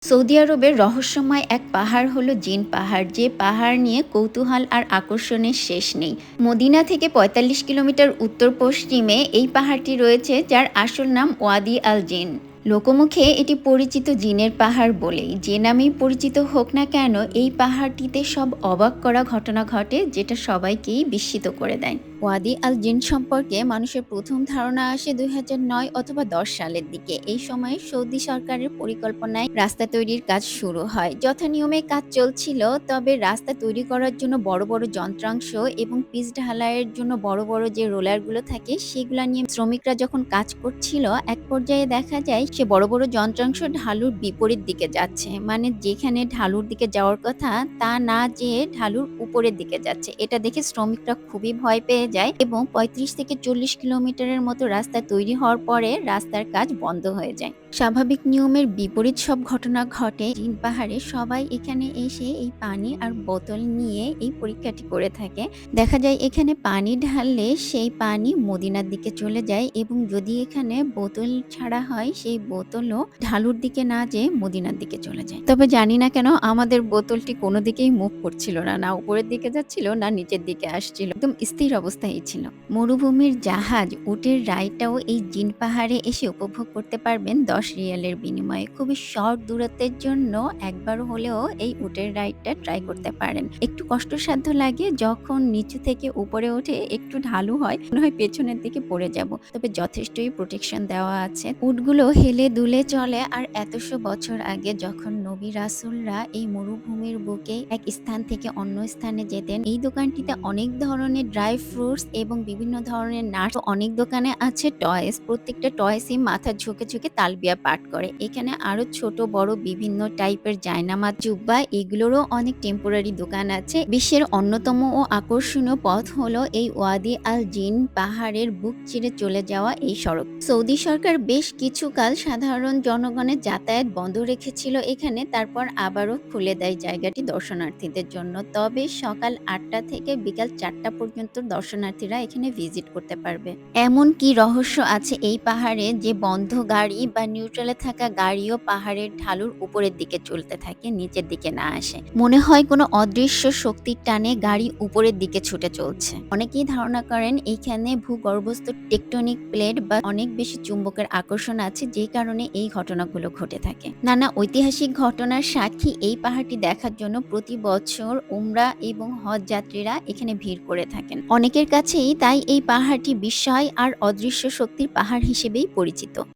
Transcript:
Saudi আরবের রহস্যময় এক পাহাড় হলো জিন পাহাড়, যে পাহাড় নিয়ে কৌতূহল আর আকর্ষণের শেষ নেই। মদিনা থেকে ৪৫ কিলোমিটার উত্তর পশ্চিমে এই পাহাড়টি রয়েছে, যার আসল নাম ওয়াদি আল জিন। লোকমুখে এটি পরিচিত জিনের পাহাড় বলেই। যে নামেই পরিচিত হোক না কেন, এই পাহাড়টিতে সব অবাক করা ঘটনা ঘটে, যেটা সবাইকেই বিস্মিত করে দেয়। ওয়াদি আল জিন সম্পর্কে মানুষের প্রথম ধারণা আসে ২০০৯ অথবা ১০ সালের দিকে। এই সময়ে সৌদি সরকারের পরিকল্পনায় রাস্তা তৈরির কাজ শুরু হয়। যথানিয়মে কাজ চলছিল, তবে রাস্তা তৈরি করার জন্য বড় বড় যন্ত্রাংশ এবং পিচ ঢালাইয়ের জন্য বড় বড় যে রোলারগুলো থাকে, সেগুলা নিয়ে শ্রমিকরা যখন কাজ করছিল, এক পর্যায়ে দেখা যায় সে বড় বড় যন্ত্রাংশ ঢালুর বিপরীত দিকে যাচ্ছে। মানে যেখানে ঢালুর দিকে যাওয়ার কথা, তা না যেয়ে ঢালুর উপরের দিকে যাচ্ছে। এটা দেখে শ্রমিকরা খুবই ভয় পেয়ে যায় এবং ৩৫ থেকে ৪০ কিলোমিটারের মতো রাস্তা তৈরি হওয়ার পরে রাস্তার কাজ বন্ধ হয়ে যায়। স্বাভাবিক নিয়মের বিপরীত সব ঘটনা ঘটে জিন পাহাড়ে। সবাই এখানে এসে এই পানি আর বোতল নিয়ে এই পরীক্ষাটি করে থাকে। দেখা যায় এখানে পানি ঢাললে সেই পানি মদিনার দিকে চলে যায়, এবং যদি এখানে বোতল ছাড়া হয়, সেই বোতলও ঢালুর দিকে না যেয়ে মদিনার দিকে চলে যায়। তবে জানি না কেন আমাদের বোতলটি কোনো দিকেই মুভ করছিল না, না উপরের দিকে যাচ্ছিল না নিচের দিকে আসছিল, একদম স্থির অবস্থায় ছিল। মরুভূমির জাহাজ, উটের রাইডটাও এই জিন পাহাড়ে এসে উপভোগ করতে পারবেন ১০ রিয়ালের বিনিময়ে। খুবই শর্ট দূরত্বের জন্য একবার হলেও এই উটের রাইডটা ট্রাই করতে পারেন। একটু কষ্টসাধ্য লাগে, যখন নিচু থেকে উপরে ওঠে একটু ঢালু হয়, মনে হয় পেছনের দিকে পড়ে যাব। তবে যথেষ্টই প্রোটেকশন দেওয়া আছে। উটগুলো হেলে দুলে চলে, আর এতশো বছর আগে যখন নবী রাসূলরা এই মরুভূমির বুকে এক স্থান থেকে অন্য স্থানে যেতেন, এই দোকানটিতে অনেক ধরনের ড্রাই ফ্রুটস এবং বিভিন্ন ধরনের নাটস, অনেক দোকানে আছে টয়েস। প্রত্যেকটা টয়েসই মাথা ঝুঁকে ঝুঁকে তালবিয়া পাঠ করে। এখানে আরো ছোট বড় বিভিন্ন টাইপের জায়নামাজ, জুব্বা, এগুলোরও অনেক টেম্পোরারি দোকান আছে। বিশ্বের অন্যতম ও আকর্ষণীয় পথ হলো এই ওয়াদি আল জিন পাহাড়ের বুক চিরে চলে যাওয়া এই সড়ক। সৌদি সরকার বেশ কিছুকাল সাধারণ জনগণের যাতায়াত বন্ধ রেখেছিল এখানে, তারপর আবারও খুলে দেয় জায়গাটি দর্শনার্থীদের জন্য। তবে সকাল ৮টা থেকে বিকাল ৪টা পর্যন্ত দর্শনার্থীরা এখানে ভিজিট করতে পারবে। এমন কি রহস্য আছে এই পাহাড়ে, যে বন্ধ গাড়ি বা নিউট্রালে থাকা গাড়িও পাহাড়ের ঢালুর উপরের দিকে চলতে থাকে, নিচের দিকে না আসে। মনে হয় কোনো অদৃশ্য শক্তির টানে গাড়ি উপরের দিকে ছুটে চলছে। অনেকেই ধারণা করেন এইখানে ভূগর্ভস্থ টেকটনিক প্লেট বা অনেক বেশি চুম্বকের আকর্ষণ আছে, যে কারণে এই ঘটনাগুলো ঘটে থাকে। নানা ঐতিহাসিক ঘটনার সাক্ষী এই পাহাড়টি দেখার জন্য প্রতি বছর উমরা এবং হজ যাত্রীরা এখানে ভিড় করে থাকেন। অনেকের কাছেই তাই এই পাহাড়টি বিস্ময় আর অদৃশ্য শক্তির পাহাড় হিসেবেই পরিচিত।